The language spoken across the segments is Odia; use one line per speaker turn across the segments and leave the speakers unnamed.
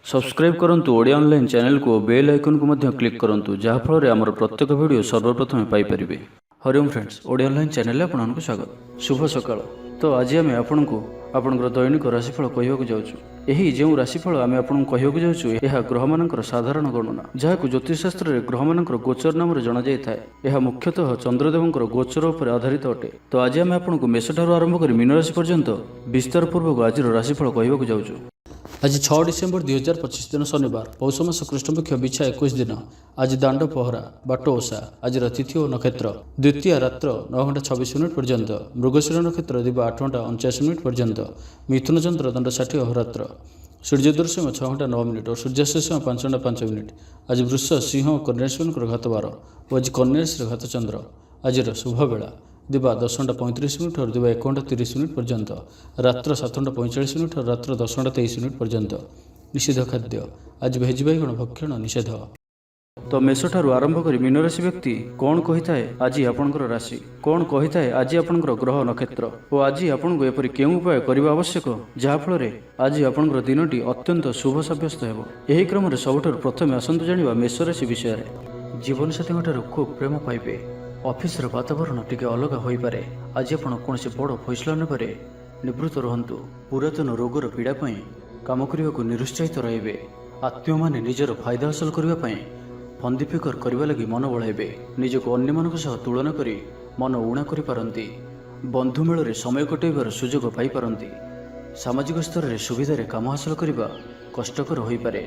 सब्सक्राइब करंतु ओडिया ऑनलाइन चैनल को बेल आइकन को मध्य क्लिक करंतु जहाँ फल आमर प्रत्येक वीडियो सर्वप्रथम Piper. Hariom friends, Odia online channel आपको स्वागत। शुभ सकाळ। तो आज आम आपको आपणकर दैनिक राशिफल कहवाक जाऊँ। यही जो राशिफल आम आपको कहवाक जाऊँ यह ग्रह मानकर साधारण गणना जहाँ ज्योतिषशास्त्र में ग्रह मानकर गोचर नाम जना जाए। यह मुख्यतः चंद्रदेवंकर गोचर उपर आधारित अटे। तो आज आम आपको मेषठार आरंभ कर मीन राशि पर्यंत विस्तार पूर्वक आज राशिफल कहवाक जाऊँ। आज 6 डिसेम्बर 2025 दिन शनिवार, पौष मास कृष्णपक्ष बिछा 21 दिन। आज दांड पहरा बाट ओषा। आज तिथि और नक्षत्र द्वितीय रात्र 9:26 पर्यंत, मृगशीर नक्षत्र दिवा 8:49 पर्यंत, मिथुन चंद्र दंड 60 अहोरात्र, सूर्यदर्शन 6:09 और सूर्यास्त 5:05। आज वृष सिंह कन्या घातबार और आज कन्या घात चंद्र। आज शुभ बेला दिवा 10:35 और दिवा 1:30 पर्यंत, रात्र 7:45 और रात्र 10:23 पर्यंत। निषिद्ध खाद्य आज भेज बैगण भक्षण निषेध। तो मेषठारु आरंभ कर मीन राशि व्यक्ति कौन कही थाए आज आपणकर राशि, कौन कही थाए आज आपणकर ग्रह नक्षत्र और आज आपको एपरी केउं उपाय करबा आवश्यक जहाँफल आज आपणकर दिनटी अत्यंत शुभ सब्यस्त हेबो। एही क्रम रे सबुठारु प्रथमे आसंतु जानिबा मेष राशि विषय। जीवन साथीठारु खूब प्रेम पाइबे। ऑफिस वातावरण टिके अलग हो पारे। आज आप कौन बड़ फैसला ने निवृत्त रुहतु। पुरातन रोगर पीड़ा काम करने को निरुत्साहित रहिबे। आत्मीय माने निजर फायदा हासिल करने फंदी फिकर करने लगी मन बढ़ाइबे। निजक अन्य मान तुलना करी मन उणा करि पारंती। बंधु मेल समय कटाइबार सुजोग पाई पारंती। सामाजिक स्तर में सुविधार काम हासिल करने कष्टकर हो पारे।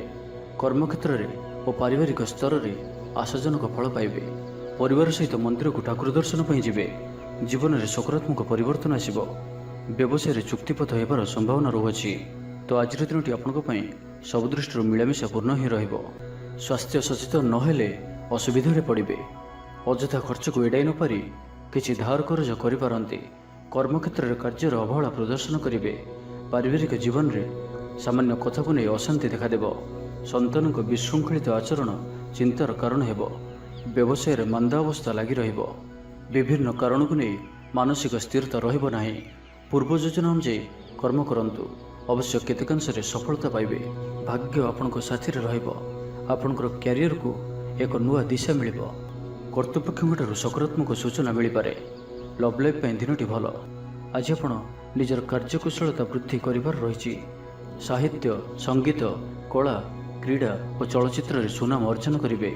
कर्मक्षेत्र में और पारिवारिक स्तर में आशाजनक फल पाइबे। परिवार सहित मंदिर को ठाकुर दर्शन पर जीवे। जीवन में सकारात्मक परिवर्तन आसिबो। व्यवसाय चुक्तिपथ होबार संभावना रहुछि। तो आज दिनटी आपंपाई सब दृष्टि मिलामिशा पूर्ण ही रहिबो। स्वास्थ्य सचेतन नहेले असुविधा पड़े। अଯଥା खर्च को एड़ाई न पारि किछि धार कर्ज करिपारंती। कर्मक्षेत्र में कार्यर अवहेला प्रदर्शन करेंगे। पारिवारिक जीवन में सामान्य कथा को नहीं अशांति देखादेव। संतान को विशृंखलित आचरण चिंतार कारण हेबो। व्यवसाय रे मंदा अवस्था लगी रहिबो। विभिन्न कारण को नहीं मानसिक स्थिरता रहिबो नाही। पूर्व योजना अनुसार कर्म करंतु, अवश्य केतेकांश सफलता पाइबे। भाग्य आपनको साथी रे रहिबो। आपनकर कैरियर को एक नुआ दिशा मिलिबो। कर्तृपक्षठू सकारात्मक सूचना मिल पारे। लव लाइफ दिनटी भल। आज आपण निजर कार्यकुशलता वृद्धि करिवार रहिछि। साहित्य, संगीत, कला, क्रीड़ा और चलचित्र सुनाम अर्जन करिवे।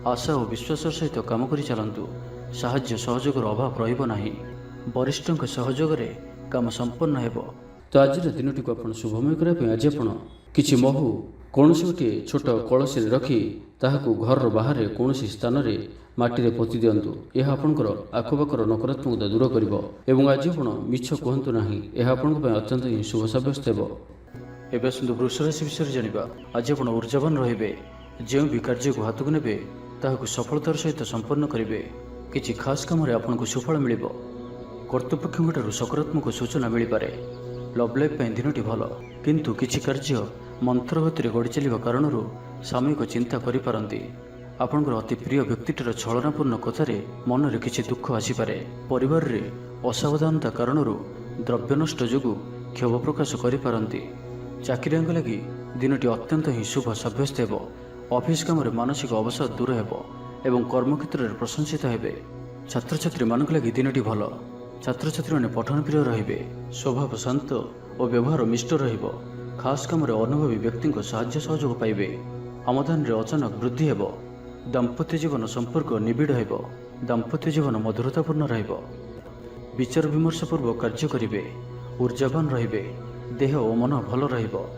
आशा और विश्वास सहित काम करि चलंतु। साहाय्य सहयोगर अभाव रहिबो नाही। वरिष्ठों सहयोग रे काम संपन्न हेबो। तो आज दिनटी को आपण शुभमय करबे। आज आपण किछि महु कोनोसी गोटे छोट कलसी रखी ताहाकू घर बाहर कोनोसी स्थान रे माटी रे पोति दियंतु। यह आपणकर आखपाखर नकारात्मकता दूर करिवो। एवं आज आपण मिछ कहंतु नाही। यह आपणक पय अत्यंत ही शुभ साब्यस्त हेबो। एबे सुंदर वृष राशि विषय जानिबा। आज आपण ऊर्जावान रहिबे। जो भी कार्य को हाथ को नेबे ताहाकू सफलतार सहित संपन्न करेंगे। किसी खास काम आपको सुफल मिल। कर्तृपक्षठू सकारात्मक सूचना मिल पारे। लव लाइफ दिनटी भल, किंतु किसी कार्य मंत्र गति गढ़ी चलने कारण सामयिक चिंता करिपारंती। आपनकर अति प्रिय व्यक्तिटर छलनापूर्ण कथार मन में किसी दुख आसीपे। परिवार रे असावधानता कारण द्रव्य नष्ट जोगु क्षोभ प्रकाश करिपारंती। चाकरी लगी दिनटी अत्यंत ही शुभ सब्यस्त हेबो। ऑफिस काम मानसिक अवसाद दूर हेबो एवं कर्मक्षेत्र में प्रशंसित हेबे। छात्र छात्री मानक लगी दिनटी भल। छात्र छात्री माने पठन प्रिय रहिबे। स्वभाव शांत और व्यवहार मिष्ट रहिबो। खास काम अनुभवी व्यक्ति साहाय्य सहयोग पाइबे। आमदान रे अचानक वृद्धि हेबो। दाम्पत्य जीवन संपर्क निबिड़ हेबो। दाम्पत्य जीवन मधुरतापूर्ण रहिबो। विचार विमर्श पूर्वक कार्य करिवे। ऊर्जावान रहिबे। देह और मन भल रहिबो।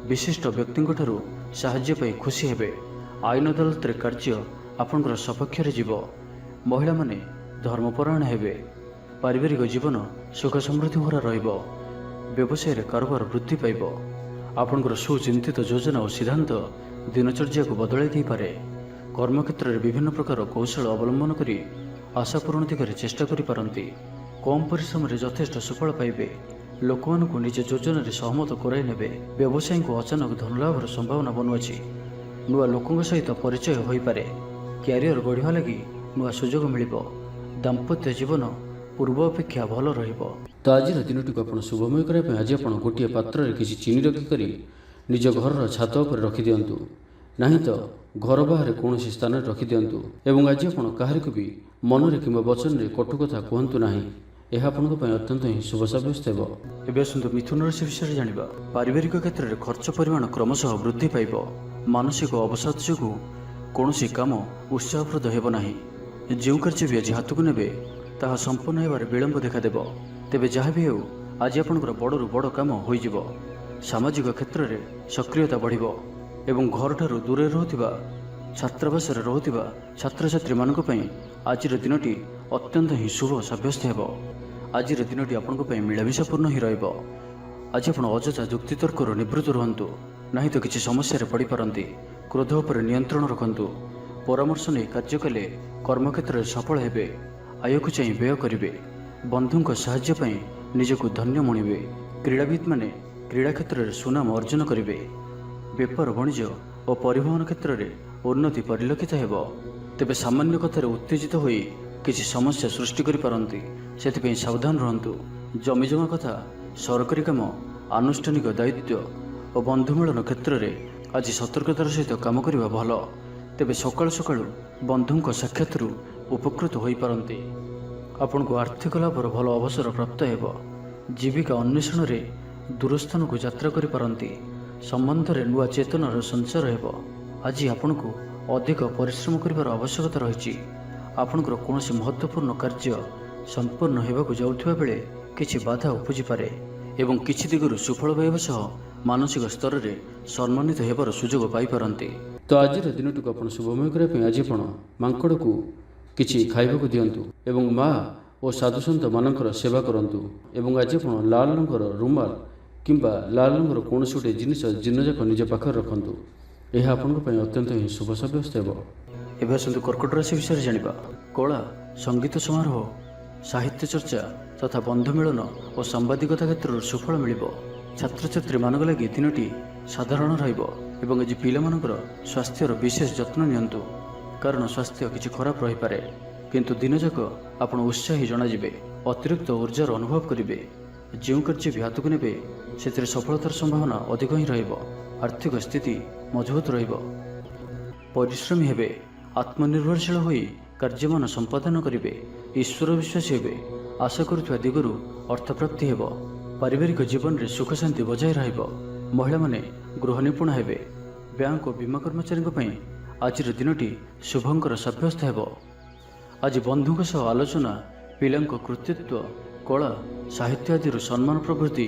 विशिष्ट व्यक्ति ठारू साहाय्य पाई खुशी हेबे। आईन अदालत कार्य आपनकर सपक्ष रे जीवो। महिला माने धर्मपरायण हेबे। पारिवारिक जीवन सुख समृद्धि भरा रहिबो। व्यवसाय रे कारोबार वृद्धि पाइबो। आपनकर सुचिंतित योजना और सिद्धांत दिनचर्या को बदलाई दे पारे। कर्मक्षेत्र में विभिन्न प्रकार कौशल अवलंबन करी आशा पूरण दिगरे चेष्टा करि पारंती। कम परिश्रम रे यथेष्ट सुफल पाइबे। लोकमान को निज योजन सहमत कराई नेबे। व्यवसायी को अचानक धनलाभर संभावना बनुअछि। नुआ लोकों सहित परिचय हो पारे। क्यारियर गढ़ा लगी नुआ सुजोग मिलिबो। दाम्पत्य जीवन पूर्व अपेक्षा भल रहिबो। तो आज दिनटी को आपण शुभमय करबे। आज आपण गोटे पात्र रे किछि चीनी रखी करी ନିଜ ଘରର ଛାତ ଉପରେ ରଖିଦିଅନ୍ତୁ, ନାହିଁ ତ ଘର ବାହାରେ କୌଣସି ସ୍ଥାନରେ ରଖିଦିଅନ୍ତୁ। ଏବଂ ଆଜି ଆପଣ କାହାରିକୁ ବି ମନରେ କିମ୍ବା ବଚନରେ କଟୁ କଥା କୁହନ୍ତୁ ନାହିଁ। ଏହା ଆପଣଙ୍କ ପାଇଁ ଅତ୍ୟନ୍ତ ହିଁ ଶୁଭ ସାବ୍ୟସ୍ତ ହେବ। ଏବେ ଆସନ୍ତୁ ମିଥୁନ ରାଶି ବିଷୟରେ ଜାଣିବା। ପାରିବାରିକ କ୍ଷେତ୍ରରେ ଖର୍ଚ୍ଚ ପରିମାଣ କ୍ରମଶଃ ବୃଦ୍ଧି ପାଇବ। ମାନସିକ ଅବସାଦ ଯୋଗୁଁ କୌଣସି କାମ ଉତ୍ସାହପ୍ରଦ ହେବ ନାହିଁ। ଯେଉଁ କାର୍ଯ୍ୟ ବି ଆଜି ହାତକୁ ନେବେ ତାହା ସମ୍ପୂର୍ଣ୍ଣ ହେବାରେ ବିଳମ୍ବ ଦେଖାଦେବ। ତେବେ ଯାହା ବି ହେଉ ଆଜି ଆପଣଙ୍କର ବଡ଼ରୁ ବଡ଼ କାମ ହୋଇଯିବ। ସାମାଜିକ କ୍ଷେତ୍ରରେ ସକ୍ରିୟତା ବଢ଼ିବ ଏବଂ ଘରଠାରୁ ଦୂରରେ ରହୁଥିବା ଛାତ୍ରାବାସରେ ରହୁଥିବା ଛାତ୍ରଛାତ୍ରୀମାନଙ୍କ ପାଇଁ ଆଜିର ଦିନଟି ଅତ୍ୟନ୍ତ ହିଁ ଶୁଭ ସାବ୍ୟସ୍ତ ହେବ। ଆଜିର ଦିନଟି ଆପଣଙ୍କ ପାଇଁ ମିଳାମିଶାପୂର୍ଣ୍ଣ ହିଁ ରହିବ। ଆଜି ଆପଣ ଅଯଥା ଯୁକ୍ତିତର୍କରୁ ନିବୃତ୍ତ ରୁହନ୍ତୁ, ନାହିଁ ତ କିଛି ସମସ୍ୟାରେ ପଡ଼ିପାରନ୍ତି। କ୍ରୋଧ ଉପରେ ନିୟନ୍ତ୍ରଣ ରଖନ୍ତୁ। ପରାମର୍ଶ ନେଇ କାର୍ଯ୍ୟ କଲେ କର୍ମକ୍ଷେତ୍ରରେ ସଫଳ ହେବେ। ଆୟକୁ ଚାହିଁ ବ୍ୟୟ କରିବେ। ବନ୍ଧୁଙ୍କ ସାହାଯ୍ୟ ପାଇଁ ନିଜକୁ ଧନ୍ୟ ମଣିବେ। କ୍ରୀଡ଼ାବିତ୍ମାନେ କ୍ରୀଡ଼ା କ୍ଷେତ୍ରରେ ସୁନାମ ଅର୍ଜନ କରିବେ। ବେପାର ବାଣିଜ୍ୟ ଓ ପରିବହନ କ୍ଷେତ୍ରରେ ଉନ୍ନତି ପରିଲକ୍ଷିତ ହେବ। ତେବେ ସାମାନ୍ୟ କଥାରେ ଉତ୍ତେଜିତ ହୋଇ କିଛି ସମସ୍ୟା ସୃଷ୍ଟି କରିପାରନ୍ତି, ସେଥିପାଇଁ ସାବଧାନ ରୁହନ୍ତୁ। ଜମିଜମା କଥା, ସରକାରୀ କାମ, ଆନୁଷ୍ଠାନିକ ଦାୟିତ୍ୱ ଓ ବନ୍ଧୁ ମିଳନ କ୍ଷେତ୍ରରେ ଆଜି ସତର୍କତାର ସହିତ କାମ କରିବା ଭଲ। ତେବେ ସକାଳୁ ସକାଳୁ ବନ୍ଧୁଙ୍କ ସାକ୍ଷାତରୁ ଉପକୃତ ହୋଇପାରନ୍ତି। ଆପଣଙ୍କୁ ଆର୍ଥିକ ଲାଭର ଭଲ ଅବସର ପ୍ରାପ୍ତ ହେବ। ଜୀବିକା ଅନ୍ୱେଷଣରେ ଦୂରସ୍ଥାନକୁ ଯାତ୍ରା କରିପାରନ୍ତି। ସମ୍ବନ୍ଧରେ ନୂଆ ଚେତନାର ସଞ୍ଚାର ହେବ। ଆଜି ଆପଣଙ୍କୁ ଅଧିକ ପରିଶ୍ରମ କରିବାର ଆବଶ୍ୟକତା ରହିଛି। ଆପଣଙ୍କର କୌଣସି ମହତ୍ତ୍ୱପୂର୍ଣ୍ଣ କାର୍ଯ୍ୟ ସମ୍ପୂର୍ଣ୍ଣ ହେବାକୁ ଯାଉଥିବା ବେଳେ କିଛି ବାଧା ଉପୁଜିପାରେ ଏବଂ କିଛି ଦିଗରୁ ସୁଫଳ ପାଇବା ସହ ମାନସିକ ସ୍ତରରେ ସମ୍ମାନିତ ହେବାର ସୁଯୋଗ ପାଇପାରନ୍ତି। ତ ଆଜିର ଦିନଟିକୁ ଆପଣ ଶୁଭମୟ କରିବା ପାଇଁ ଆଜି ଆପଣ ମାଙ୍କଡ଼କୁ କିଛି ଖାଇବାକୁ ଦିଅନ୍ତୁ ଏବଂ ମା ଓ ସାଧୁସନ୍ଥ ମାନଙ୍କର ସେବା କରନ୍ତୁ। ଏବଂ ଆଜି ଆପଣ ଲାଲ ରଙ୍ଗର ରୁମାଲ କିମ୍ବା ଲାଲ ରଙ୍ଗର କୌଣସି ଗୋଟିଏ ଜିନିଷ ଦିନଯାକ ନିଜ ପାଖରେ ରଖନ୍ତୁ। ଏହା ଆପଣଙ୍କ ପାଇଁ ଅତ୍ୟନ୍ତ ହିଁ ଶୁଭ ସାବ୍ୟସ୍ତ ହେବ। ଏବେ ଆସନ୍ତୁ କର୍କଟ ରାଶି ବିଷୟରେ ଜାଣିବା। କଳା, ସଙ୍ଗୀତ ସମାରୋହ, ସାହିତ୍ୟ ଚର୍ଚ୍ଚା ତଥା ବନ୍ଧୁ ମିଳନ ଓ ସାମ୍ବାଦିକତା କ୍ଷେତ୍ରରୁ ସୁଫଳ ମିଳିବ। ଛାତ୍ରଛାତ୍ରୀମାନଙ୍କ ଲାଗି ଦିନଟି ସାଧାରଣ ରହିବ ଏବଂ ଆଜି ପିଲାମାନଙ୍କର ସ୍ୱାସ୍ଥ୍ୟର ବିଶେଷ ଯତ୍ନ ନିଅନ୍ତୁ, କାରଣ ସ୍ୱାସ୍ଥ୍ୟ କିଛି ଖରାପ ରହିପାରେ। କିନ୍ତୁ ଦିନଯାକ ଆପଣ ଉତ୍ସାହୀ ଜଣାଯିବେ। ଅତିରିକ୍ତ ଉର୍ଜାର ଅନୁଭବ କରିବେ। ଯେଉଁ କାର୍ଯ୍ୟ ବି ହାତକୁ ନେବେ ସେଥିରେ ସଫଳତାର ସମ୍ଭାବନା ଅଧିକ ହିଁ ରହିବ। ଆର୍ଥିକ ସ୍ଥିତି ମଜବୁତ ରହିବ। ପରିଶ୍ରମୀ ହେବେ। ଆତ୍ମନିର୍ଭରଶୀଳ ହୋଇ କାର୍ଯ୍ୟମାନ ସମ୍ପାଦନ କରିବେ। ଈଶ୍ୱର ବିଶ୍ୱାସୀ ହେବେ। ଆଶା କରୁଥିବା ଦିଗରୁ ଅର୍ଥପ୍ରାପ୍ତି ହେବ। ପାରିବାରିକ ଜୀବନରେ ସୁଖ ଶାନ୍ତି ବଜାୟ ରହିବ। ମହିଳାମାନେ ଗୃହ ନିପୁଣ ହେବେ। ବ୍ୟାଙ୍କ ଓ ବୀମା କର୍ମଚାରୀଙ୍କ ପାଇଁ ଆଜିର ଦିନଟି ଶୁଭଙ୍କର ସାବ୍ୟସ୍ତ ହେବ। ଆଜି ବନ୍ଧୁଙ୍କ ସହ ଆଲୋଚନା, ପିଲାଙ୍କ କୃତିତ୍ୱ, କଳା, ସାହିତ୍ୟ ଆଦିରୁ ସମ୍ମାନ ପ୍ରଭୃତି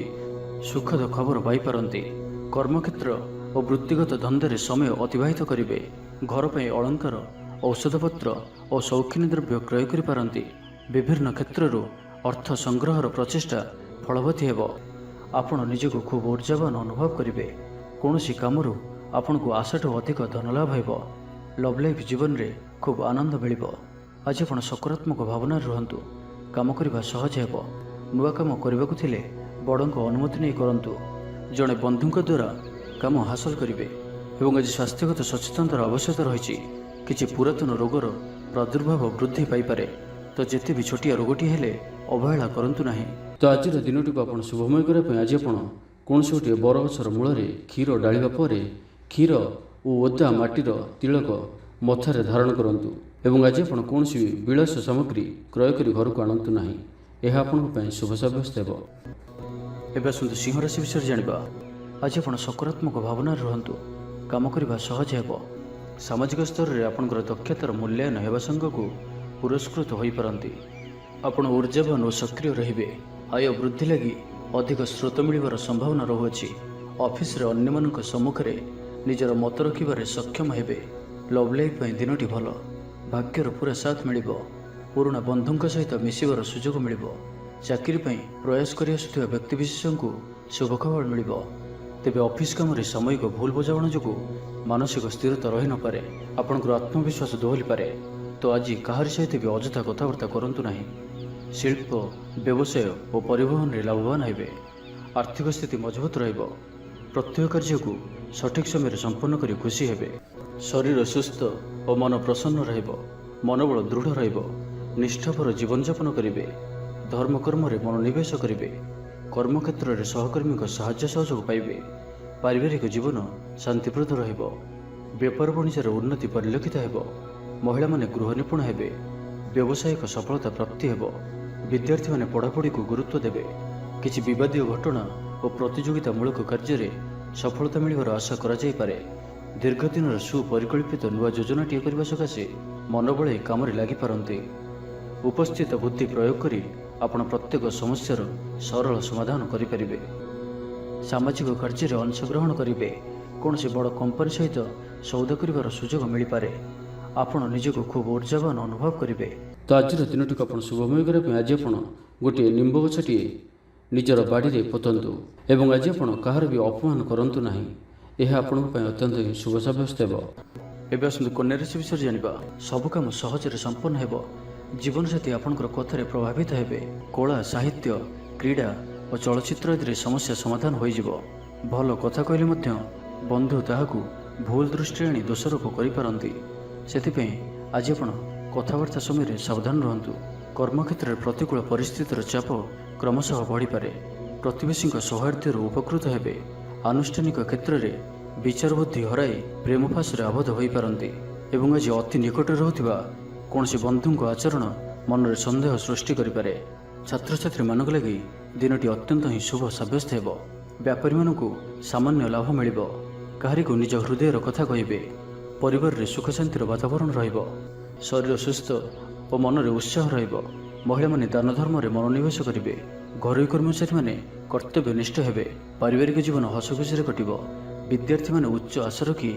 ସୁଖଦ ଖବର ପାଇପାରନ୍ତି। କର୍ମକ୍ଷେତ୍ର ଓ ବୃତ୍ତିଗତ ଧନ୍ଦାରେ ସମୟ ଅତିବାହିତ କରିବେ। ଘର ପାଇଁ ଅଳଙ୍କାର, ଔଷଧପତ୍ର ଓ ସୌଖିନୀ ଦ୍ରବ୍ୟ କ୍ରୟ କରିପାରନ୍ତି। ବିଭିନ୍ନ କ୍ଷେତ୍ରରୁ ଅର୍ଥ ସଂଗ୍ରହର ପ୍ରଚେଷ୍ଟା ଫଳବତୀ ହେବ। ଆପଣ ନିଜକୁ ଖୁବ୍ ଉର୍ଜାବାନ ଅନୁଭବ କରିବେ। କୌଣସି କାମରୁ ଆପଣଙ୍କୁ ଆଶାଠୁ ଅଧିକ ଧନଲାଭ ହେବ। ଲଭ୍ ଲାଇଫ୍ ଜୀବନରେ ଖୁବ୍ ଆନନ୍ଦ ମିଳିବ। ଆଜି ଆପଣ ସକାରାତ୍ମକ ଭାବନାରେ ରୁହନ୍ତୁ। କାମ କରିବା ସହଜ ହେବ। ନୂଆ କାମ କରିବାକୁ ଥିଲେ ବଡ଼ଙ୍କ ଅନୁମତି ନେଇ କରନ୍ତୁ। ଜଣେ ବନ୍ଧୁଙ୍କ ଦ୍ୱାରା କାମ ହାସଲ କରିବେ ଏବଂ ଆଜି ସ୍ୱାସ୍ଥ୍ୟଗତ ସଚେତନତାର ଆବଶ୍ୟକତା ରହିଛି। କିଛି ପୁରାତନ ରୋଗର ପ୍ରାଦୁର୍ଭାବ ବୃଦ୍ଧି ପାଇପାରେ, ତ ଯେତେ ବି ଛୋଟିଆ ରୋଗଟିଏ ହେଲେ ଅବହେଳା କରନ୍ତୁ ନାହିଁ। ତ ଆଜିର ଦିନଟିକୁ ଆପଣ ଶୁଭମୟ କରିବା ପାଇଁ ଆଜି ଆପଣ କୌଣସି ଗୋଟିଏ ବରଗଛର ମୂଳରେ କ୍ଷୀର ଢାଳିବା ପରେ କ୍ଷୀର ଓ ଓଦା ମାଟିର ତିଳକ ମଥାରେ ଧାରଣ କରନ୍ତୁ ଏବଂ ଆଜି ଆପଣ କୌଣସି ବିଳାସ ସାମଗ୍ରୀ କ୍ରୟ କରି ଘରକୁ ଆଣନ୍ତୁ ନାହିଁ। ଏହା ଆପଣଙ୍କ ପାଇଁ ଶୁଭ ସାବ୍ୟସ୍ତ ହେବ। ଏବେ ଆସନ୍ତୁ ସିଂହ ରାଶି ବିଷୟରେ ଜାଣିବା। ଆଜି ଆପଣ ସକାରାତ୍ମକ ଭାବନାରେ ରୁହନ୍ତୁ। କାମ କରିବା ସହଜ ହେବ। ସାମାଜିକ ସ୍ତରରେ ଆପଣଙ୍କର ଦକ୍ଷତାର ମୂଲ୍ୟାୟନ ହେବା ସାଙ୍ଗକୁ ପୁରସ୍କୃତ ହୋଇପାରନ୍ତି। ଆପଣ ଉର୍ଜାବାନ ଓ ସକ୍ରିୟ ରହିବେ। ଆୟ ବୃଦ୍ଧି ଲାଗି ଅଧିକ ସ୍ରୋତ ମିଳିବାର ସମ୍ଭାବନା ରହୁଅଛି। ଅଫିସରେ ଅନ୍ୟମାନଙ୍କ ସମ୍ମୁଖରେ ନିଜର ମତ ରଖିବାରେ ସକ୍ଷମ ହେବେ। ଲଭ୍ ଲାଇଫ୍ ପାଇଁ ଦିନଟି ଭଲ। ଭାଗ୍ୟର ପୁରା ସାଥ ମିଳିବ। ପୁରୁଣା ବନ୍ଧୁଙ୍କ ସହିତ ମିଶିବାର ସୁଯୋଗ ମିଳିବ। ଚାକିରି ପାଇଁ ପ୍ରୟାସ କରି ଆସୁଥିବା ବ୍ୟକ୍ତିବିଶେଷଙ୍କୁ ଶୁଭ ଖବର ମିଳିବ। ତେବେ ଅଫିସ କାମରେ ସାମୟିକ ଭୁଲ ବୁଝାମଣା ଯୋଗୁଁ ମାନସିକ ସ୍ଥିରତା ରହିନପାରେ। ଆପଣଙ୍କର ଆତ୍ମବିଶ୍ୱାସ ଦୋହଲିପାରେ। ତ ଆଜି କାହାରି ସହିତ ବି ଅଯଥା କଥାବାର୍ତ୍ତା କରନ୍ତୁ ନାହିଁ। ଶିଳ୍ପ, ବ୍ୟବସାୟ ଓ ପରିବହନରେ ଲାଭବାନ ହେବେ। ଆର୍ଥିକ ସ୍ଥିତି ମଜବୁତ ରହିବ। ପ୍ରତ୍ୟେକ କାର୍ଯ୍ୟକୁ ସଠିକ ସମୟରେ ସମ୍ପନ୍ନ କରି ଖୁସି ହେବେ। ଶରୀର ସୁସ୍ଥ ଓ ମନ ପ୍ରସନ୍ନ ରହିବ। ମନୋବଳ ଦୃଢ଼ ରହିବ। ନିଷ୍ଠାପର ଜୀବନଯାପନ କରିବେ। ଧର୍ମକର୍ମରେ ମନୋନିବେଶ କରିବେ। କର୍ମକ୍ଷେତ୍ରରେ ସହକର୍ମୀଙ୍କ ସାହାଯ୍ୟ ସହଯୋଗ ପାଇବେ। ପାରିବାରିକ ଜୀବନ ଶାନ୍ତିପ୍ରଦ ରହିବ। ବେପାର ବାଣିଜ୍ୟର ଉନ୍ନତି ପରିଲକ୍ଷିତ ହେବ। ମହିଳାମାନେ ଗୃହ ନିପୁଣ ହେବେ। ବ୍ୟବସାୟିକ ସଫଳତା ପ୍ରାପ୍ତି ହେବ। ବିଦ୍ୟାର୍ଥୀମାନେ ପଢ଼ାପଢ଼ିକୁ ଗୁରୁତ୍ୱ ଦେବେ। କିଛି ବିବାଦୀୟ ଘଟଣା ଓ ପ୍ରତିଯୋଗିତାମୂଳକ କାର୍ଯ୍ୟରେ ସଫଳତା ମିଳିବାର ଆଶା କରାଯାଇପାରେ। ଦୀର୍ଘଦିନର ସୁପରିକଳ୍ପିତ ନୂଆ ଯୋଜନାଟିଏ କରିବା ସକାଶେ ମନ ବଳାଇ କାମରେ ଲାଗିପାରନ୍ତି। ଉପସ୍ଥିତ ବୁଦ୍ଧି ପ୍ରୟୋଗ କରି ଆପଣ ପ୍ରତ୍ୟେକ ସମସ୍ୟାର ସରଳ ସମାଧାନ କରିପାରିବେ। ସାମାଜିକ କାର୍ଯ୍ୟରେ ଅଂଶଗ୍ରହଣ କରିବେ। କୌଣସି ବଡ଼ କମ୍ପାନୀ ସହିତ ସୌଦା କରିବାର ସୁଯୋଗ ମିଳିପାରେ। ଆପଣ ନିଜକୁ ଖୁବ୍ ଉର୍ଜାବାନ ଅନୁଭବ କରିବେ। ତ ଆଜିର ଦିନଟିକୁ ଆପଣ ଶୁଭମୟ କରିବା ପାଇଁ ଆଜି ଆପଣ ଗୋଟିଏ ନିମ୍ବ ଗଛଟିଏ ନିଜର ବାଡ଼ିରେ ପୋତନ୍ତୁ ଏବଂ ଆଜି ଆପଣ କାହାର ବି ଅପମାନ କରନ୍ତୁ ନାହିଁ। ଏହା ଆପଣଙ୍କ ପାଇଁ ଅତ୍ୟନ୍ତ ଶୁଭ ସାବ୍ୟସ୍ତ ହେବ। ଏବେ ଆସନ୍ତୁ କନ୍ୟା ରାଶି ବିଷୟରେ ଜାଣିବା। ସବୁ କାମ ସହଜରେ ସମ୍ପନ୍ନ ହେବ। ଜୀବନସାଥୀ ଆପଣଙ୍କର କଥାରେ ପ୍ରଭାବିତ ହେବେ। କଳା, ସାହିତ୍ୟ, କ୍ରୀଡ଼ା ଓ ଚଳଚ୍ଚିତ୍ର ଆଦିରେ ସମସ୍ୟା ସମାଧାନ ହୋଇଯିବ। ଭଲ କଥା କହିଲେ ମଧ୍ୟ ବନ୍ଧୁ ତାହାକୁ ଭୁଲ ଦୃଷ୍ଟିରେ ଆଣି ଦୋଷାରୋପ କରିପାରନ୍ତି। ସେଥିପାଇଁ ଆଜି ଆପଣ କଥାବାର୍ତ୍ତା ସମୟରେ ସାବଧାନ ରୁହନ୍ତୁ। କର୍ମକ୍ଷେତ୍ରରେ ପ୍ରତିକୂଳ ପରିସ୍ଥିତିର ଚାପ କ୍ରମଶଃ ବଢ଼ିପାରେ। ପ୍ରତିବେଶୀଙ୍କ ସୌହାର୍ଦ୍ଦ୍ୟରୁ ଉପକୃତ ହେବେ। ଆନୁଷ୍ଠାନିକ କ୍ଷେତ୍ରରେ ବିଚାର ବୁଦ୍ଧି ହରାଇ ପ୍ରେମ ଫାଶରେ ଆବଦ୍ଧ ହୋଇପାରନ୍ତି ଏବଂ ଆଜି ଅତି ନିକଟରେ ରହୁଥିବା କୌଣସି ବନ୍ଧୁଙ୍କ ଆଚରଣ ମନରେ ସନ୍ଦେହ ସୃଷ୍ଟି କରିପାରେ। ଛାତ୍ରଛାତ୍ରୀମାନଙ୍କ ଲାଗି ଦିନଟି ଅତ୍ୟନ୍ତ ହିଁ ଶୁଭ ସାବ୍ୟସ୍ତ ହେବ। ବ୍ୟାପାରୀମାନଙ୍କୁ ସାମାନ୍ୟ ଲାଭ ମିଳିବ। କାହାରିକୁ ନିଜ ହୃଦୟର କଥା କହିବେ। ପରିବାରରେ ସୁଖ ଶାନ୍ତିର ବାତାବରଣ ରହିବ। ଶରୀର ସୁସ୍ଥ ଓ ମନରେ ଉତ୍ସାହ ରହିବ। ମହିଳାମାନେ ଦାନ ଧର୍ମରେ ମନୋନିବେଶ କରିବେ। ଘରୋଇ କର୍ମଚାରୀମାନେ କର୍ତ୍ତବ୍ୟନିଷ୍ଠ ହେବେ। ପାରିବାରିକ ଜୀବନ ହସଖୁସିରେ କଟିବ। ବିଦ୍ୟାର୍ଥୀମାନେ ଉଚ୍ଚ ଆଶା ରଖି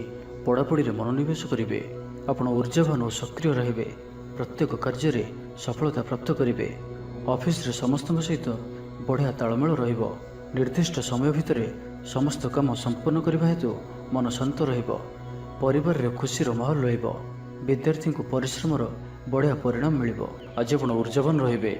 ପଢ଼ାପଢ଼ିରେ ମନୋନିବେଶ କରିବେ। ଆପଣ ଉର୍ଜାବାନ ଓ ସକ୍ରିୟ ରହିବେ। ପ୍ରତ୍ୟେକ କାର୍ଯ୍ୟରେ ସଫଳତା ପ୍ରାପ୍ତ କରିବେ। ଅଫିସରେ ସମସ୍ତଙ୍କ ସହିତ ବଢ଼ିଆ ତାଳମେଳ ରହିବ। ନିର୍ଦ୍ଦିଷ୍ଟ ସମୟ ଭିତରେ ସମସ୍ତ କାମ ସମ୍ପନ୍ନ କରିବା ହେତୁ ମନ ଶାନ୍ତ ରହିବ। ପରିବାରରେ ଖୁସିର ମାହୋଲ ରହିବ। ବିଦ୍ୟାର୍ଥୀଙ୍କୁ ପରିଶ୍ରମର ବଢ଼ିଆ ପରିଣାମ ମିଳିବ। ଆଜି ଆପଣ ଉର୍ଜାବାନ ରହିବେ।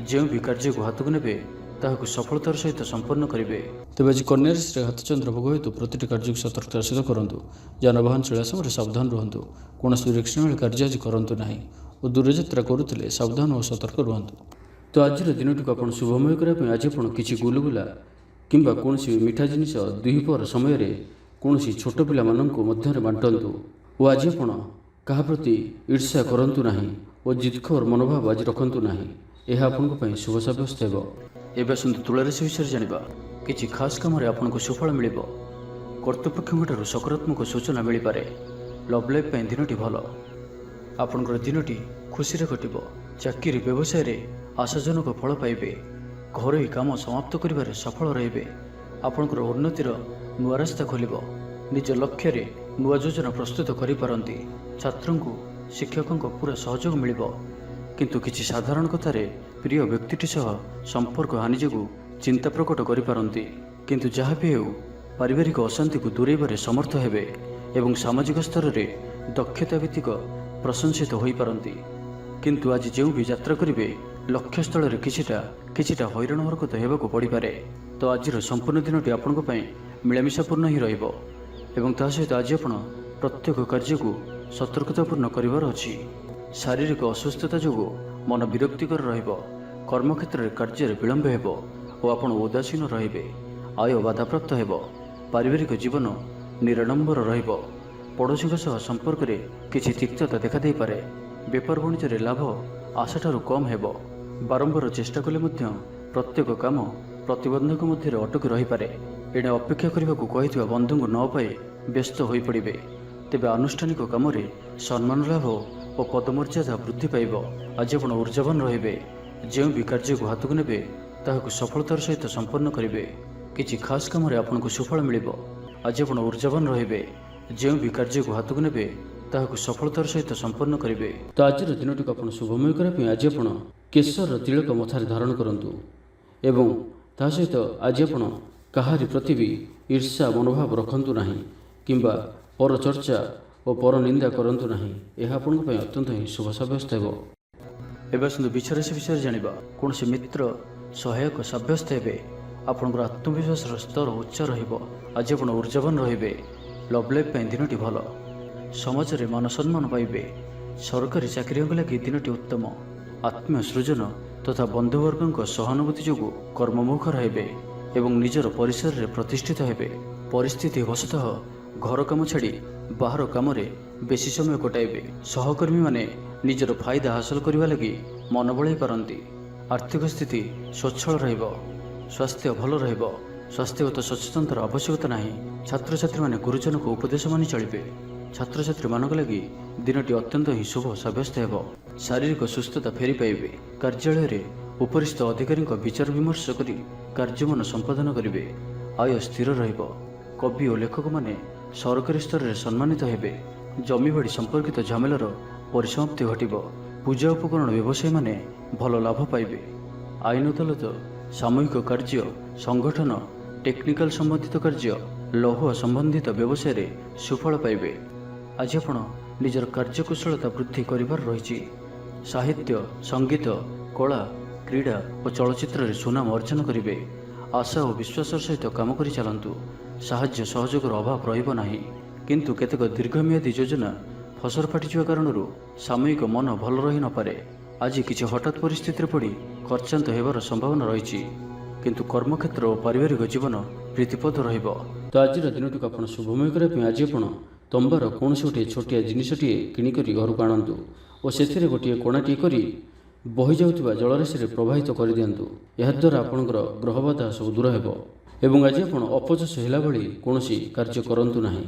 ଯେଉଁ ବି କାର୍ଯ୍ୟକୁ ହାତକୁ ନେବେ ତାହାକୁ ସଫଳତାର ସହିତ ସମ୍ପନ୍ନ କରିବେ। ତେବେ ଆଜି କନ୍ୟା ରାଶିରେ ହାତଚନ୍ଦ୍ର ଭୋଗ ହେତୁ ପ୍ରତିଟି କାର୍ଯ୍ୟକୁ ସତର୍କତାର ସହିତ କରନ୍ତୁ। ଯାନବାହନ ଚଳାଇବା ସମୟରେ ସାବଧାନ ରୁହନ୍ତୁ। କୌଣସି ରିକ୍ସନୀୟ କାର୍ଯ୍ୟ ଆଜି କରନ୍ତୁ ନାହିଁ ଓ ଦୂରଯାତ୍ରା କରୁଥିଲେ ସାବଧାନ ଓ ସତର୍କ ରୁହନ୍ତୁ। ତ ଆଜିର ଦିନଟିକୁ ଆପଣ ଶୁଭମୟ କରିବା ପାଇଁ ଆଜି ଆପଣ କିଛି ଗୁଲୁଗୁଲା କିମ୍ବା କୌଣସି ମିଠା ଜିନିଷ ଦ୍ୱିପହର ସମୟରେ କୌଣସି ଛୋଟ ପିଲାମାନଙ୍କ ମଧ୍ୟରେ ବାଣ୍ଟନ୍ତୁ ଓ ଆଜି ଆପଣ କାହା ପ୍ରତି ଈର୍ଷା କରନ୍ତୁ ନାହିଁ ଓ ଜିଦଖୋର ମନୋଭାବ ଆଜି ରଖନ୍ତୁ ନାହିଁ। ଏହା ଆପଣଙ୍କ ପାଇଁ ଶୁଭ ସାବ୍ୟସ୍ତ ହେବ। ଏବେ ଆସନ୍ତୁ ତୁଳା ରାଶି ବିଷୟରେ ଜାଣିବା। କିଛି ଖାସ୍ କାମରେ ଆପଣଙ୍କୁ ସୁଫଳ ମିଳିବ। କର୍ତ୍ତୃପକ୍ଷଙ୍କଠାରୁ ସକାରାତ୍ମକ ସୂଚନା ମିଳିପାରେ। ଲଭ୍ ଲାଇଫ୍ ପାଇଁ ଦିନଟି ଭଲ। ଆପଣଙ୍କର ଦିନଟି ଖୁସିରେ କଟିବ। ଚାକିରି ବ୍ୟବସାୟରେ ଆଶାଜନକ ଫଳ ପାଇବେ। ଘରୋଇ କାମ ସମାପ୍ତ କରିବାରେ ସଫଳ ରହିବେ। ଆପଣଙ୍କର ଉନ୍ନତିର ନୂଆ ରାସ୍ତା ଖୋଲିବ। ନିଜ ଲକ୍ଷ୍ୟରେ ନୂଆ ଯୋଜନା ପ୍ରସ୍ତୁତ କରିପାରନ୍ତି। ଛାତ୍ରଙ୍କୁ ଶିକ୍ଷକଙ୍କ ପୁରା ସହଯୋଗ ମିଳିବ। କିନ୍ତୁ କିଛି ସାଧାରଣ କଥାରେ ପ୍ରିୟ ବ୍ୟକ୍ତିଟି ସହ ସମ୍ପର୍କ ହାନି ଯୋଗୁଁ ଚିନ୍ତା ପ୍ରକଟ କରିପାରନ୍ତି। କିନ୍ତୁ ଯାହା ବି ହେଉ ପାରିବାରିକ ଅଶାନ୍ତିକୁ ଦୂରେଇବାରେ ସମର୍ଥ ହେବେ ଏବଂ ସାମାଜିକ ସ୍ତରରେ ଦକ୍ଷତା ଭିତ୍ତିକ ପ୍ରଶଂସିତ ହୋଇପାରନ୍ତି। କିନ୍ତୁ ଆଜି ଯେଉଁ ବି ଯାତ୍ରା କରିବେ ଲକ୍ଷ୍ୟସ୍ଥଳରେ କିଛିଟା ହଇରାଣ ହରକତ ହେବାକୁ ପଡ଼ିପାରେ। ତ ଆଜିର ସମ୍ପୂର୍ଣ୍ଣ ଦିନଟି ଆପଣଙ୍କ ପାଇଁ ମିଳାମିଶାପୂର୍ଣ୍ଣ ହିଁ ରହିବ ଏବଂ ତା ସହିତ ଆଜି ଆପଣ ପ୍ରତ୍ୟେକ କାର୍ଯ୍ୟକୁ ସତର୍କତାପୂର୍ଣ୍ଣ କରିବାର ଅଛି। ଶାରୀରିକ ଅସୁସ୍ଥତା ଯୋଗୁଁ ମନ ବିରକ୍ତିକର ରହିବ। କର୍ମକ୍ଷେତ୍ରରେ କାର୍ଯ୍ୟରେ ବିଳମ୍ବ ହେବ ଓ ଆପଣ ଉଦାସୀନ ରହିବେ। ଆୟ ବାଧାପ୍ରାପ୍ତ ହେବ। ପାରିବାରିକ ଜୀବନ ନିରାଡ଼ମ୍ବର ରହିବ। ପଡ଼ୋଶୀଙ୍କ ସହ ସମ୍ପର୍କରେ କିଛି ତିକ୍ତତା ଦେଖାଦେଇପାରେ। ବେପାର ବାଣିଜ୍ୟରେ ଲାଭ ଆଶାଠାରୁ କମ୍ ହେବ। ବାରମ୍ବାର ଚେଷ୍ଟା କଲେ ମଧ୍ୟ ପ୍ରତ୍ୟେକ କାମ ପ୍ରତିବନ୍ଧକ ମଧ୍ୟରେ ଅଟକି ରହିପାରେ। ଏଣେ ଅପେକ୍ଷା କରିବାକୁ କହିଥିବା ବନ୍ଧୁଙ୍କୁ ନ ପାଇ ବ୍ୟସ୍ତ ହୋଇପଡ଼ିବେ। ତେବେ ଆନୁଷ୍ଠାନିକ କାମରେ ସମ୍ମାନ ଲାଭ ଓ ପଦମର୍ଯ୍ୟାଦା ବୃଦ୍ଧି ପାଇବ। ଆଜି ଆପଣ ଉର୍ଜାବାନ ରହିବେ। ଯେଉଁ ବି କାର୍ଯ୍ୟକୁ ହାତକୁ ନେବେ ତାହାକୁ ସଫଳତାର ସହିତ ସମ୍ପନ୍ନ କରିବେ। କିଛି ଖାସ୍ କାମରେ ଆପଣଙ୍କୁ ସୁଫଳ ମିଳିବ। ଆଜି ଆପଣ ଉର୍ଜାବାନ ରହିବେ। ଯେଉଁ ବି କାର୍ଯ୍ୟକୁ ହାତକୁ ନେବେ ତାହାକୁ ସଫଳତାର ସହିତ ସମ୍ପନ୍ନ କରିବେ। ତ ଆଜିର ଦିନଟିକୁ ଆପଣ ଶୁଭମୟ କରିବା ପାଇଁ ଆଜି ଆପଣ କେଶରର ତିଳକ ମଥାରେ ଧାରଣ କରନ୍ତୁ ଏବଂ ତା ସହିତ ଆଜି ଆପଣ କାହାରି ପ୍ରତି ବି ଈର୍ଷା ମନୋଭାବ ରଖନ୍ତୁ ନାହିଁ କିମ୍ବା ପରଚର୍ଚ୍ଚା ଓ ପରନିନ୍ଦା କରନ୍ତୁ ନାହିଁ। ଏହା ଆପଣଙ୍କ ପାଇଁ ଅତ୍ୟନ୍ତ ହିଁ ଶୁଭ ସାବ୍ୟସ୍ତ ହେବ। ଏବେ ଆସନ୍ତୁ ବିଛା ରାଶି ବିଷୟରେ ଜାଣିବା। କୌଣସି ମିତ୍ର ସହାୟକ ସାବ୍ୟସ୍ତ ହେବେ। ଆପଣଙ୍କର ଆତ୍ମବିଶ୍ୱାସର ସ୍ତର ଉଚ୍ଚ ରହିବ। ଆଜି ଆପଣ ଉର୍ଜାବାନ ରହିବେ। ଲଭ୍ ଲାଇଫ୍ ପାଇଁ ଦିନଟି ଭଲ। ସମାଜରେ ମାନ ସମ୍ମାନ ପାଇବେ। ସରକାରୀ ଚାକିରିଙ୍କ ଲାଗି ଦିନଟି ଉତ୍ତମ। ଆତ୍ମୀୟ ସୃଜନ ତଥା ବନ୍ଧୁବର୍ଗଙ୍କ ସହାନୁଭୂତି ଯୋଗୁଁ କର୍ମମୁଖର ହେବେ ଏବଂ ନିଜର ପରିସରରେ ପ୍ରତିଷ୍ଠିତ ହେବେ। ପରିସ୍ଥିତି ବଶତଃ ଘର କାମ ଛାଡ଼ି ବାହାର କାମରେ ବେଶୀ ସମୟ କଟାଇବେ। ସହକର୍ମୀମାନେ ନିଜର ଫାଇଦା ହାସଲ କରିବା ଲାଗି ମନ ବଳାଇ ପାରନ୍ତି। ଆର୍ଥିକ ସ୍ଥିତି ସ୍ୱଚ୍ଛଳ ରହିବ। ସ୍ୱାସ୍ଥ୍ୟ ଭଲ ରହିବ। ସ୍ୱାସ୍ଥ୍ୟଗତ ସଚେତନତାର ଆବଶ୍ୟକତା ନାହିଁ। ଛାତ୍ରଛାତ୍ରୀମାନେ ଗୁରୁଜନଙ୍କ ଉପଦେଶ ମାନି ଚଳିବେ। ଛାତ୍ରଛାତ୍ରୀମାନଙ୍କ ଲାଗି ଦିନଟି ଅତ୍ୟନ୍ତ ହିଁ ଶୁଭ ସାବ୍ୟସ୍ତ ହେବ। ଶାରୀରିକ ସୁସ୍ଥତା ଫେରି ପାଇବେ। କାର୍ଯ୍ୟାଳୟରେ ଉପରିସ୍ଥ ଅଧିକାରୀଙ୍କ ବିଚାର ବିମର୍ଶ କରି କାର୍ଯ୍ୟମାନ ସମ୍ପାଦନ କରିବେ। ଆୟ ସ୍ଥିର ରହିବ। କବି ଓ ଲେଖକମାନେ ସରକାରୀ ସ୍ତରରେ ସମ୍ମାନିତ ହେବେ। ଜମିବାଡ଼ି ସମ୍ପର୍କିତ ଝାମେଲାର ପରିସମାପ୍ତି ଘଟିବ। ପୂଜା ଉପକରଣ ବ୍ୟବସାୟୀମାନେ ଭଲ ଲାଭ ପାଇବେ। ଆଇନ ଅଦାଲତ, ସାମୂହିକ କାର୍ଯ୍ୟ, ସଂଗଠନ, ଟେକ୍ନିକାଲ ସମ୍ବନ୍ଧିତ କାର୍ଯ୍ୟ, ଲୌହ ସମ୍ବନ୍ଧିତ ବ୍ୟବସାୟରେ ସୁଫଳ ପାଇବେ। ଆଜି ଆପଣ ନିଜର କାର୍ଯ୍ୟକୁଶଳତା ବୃଦ୍ଧି କରିବାର ରହିଛି। ସାହିତ୍ୟ, ସଙ୍ଗୀତ, କଳା, କ୍ରୀଡ଼ା ଓ ଚଳଚ୍ଚିତ୍ରରେ ସୁନାମ ଅର୍ଜନ କରିବେ। ଆଶା ଓ ବିଶ୍ୱାସର ସହିତ କାମ କରି ଚାଲନ୍ତୁ। ସାହାଯ୍ୟ ସହଯୋଗର ଅଭାବ ରହିବ ନାହିଁ। କିନ୍ତୁ କେତେକ ଦୀର୍ଘମିଆଦୀ ଯୋଜନା ଫସର ଫାଟିଯିବା କାରଣରୁ ସାମୟିକ ମନ ଭଲ ରହିନପାରେ। ଆଜି କିଛି ହଠାତ୍ ପରିସ୍ଥିତିରେ ପଡ଼ି ଖର୍ଚ୍ଚାନ୍ତ ହେବାର ସମ୍ଭାବନା ରହିଛି। କିନ୍ତୁ କର୍ମକ୍ଷେତ୍ର ଓ ପାରିବାରିକ ଜୀବନ ପ୍ରୀତିପଦ ରହିବ। ତ ଆଜିର ଦିନଟିକୁ ଆପଣ ଶୁଭମୟ କରିବା ପାଇଁ ଆଜି ଆପଣ ତମ୍ବାର କୌଣସି ଗୋଟିଏ ଛୋଟିଆ ଜିନିଷଟିଏ କିଣିକରି ଘରକୁ ଆଣନ୍ତୁ ଓ ସେଥିରେ ଗୋଟିଏ କୋଣାଟିଏ କରି ବହିଯାଉଥିବା ଜଳରାଶିରେ ପ୍ରବାହିତ କରିଦିଅନ୍ତୁ। ଏହାଦ୍ୱାରା ଆପଣଙ୍କର ଗ୍ରହବାଧା ସବୁ ଦୂର ହେବ ଏବଂ ଆଜି ଆପଣ ଅପଯଶ ହେଲା ଭଳି କୌଣସି କାର୍ଯ୍ୟ କରନ୍ତୁ ନାହିଁ।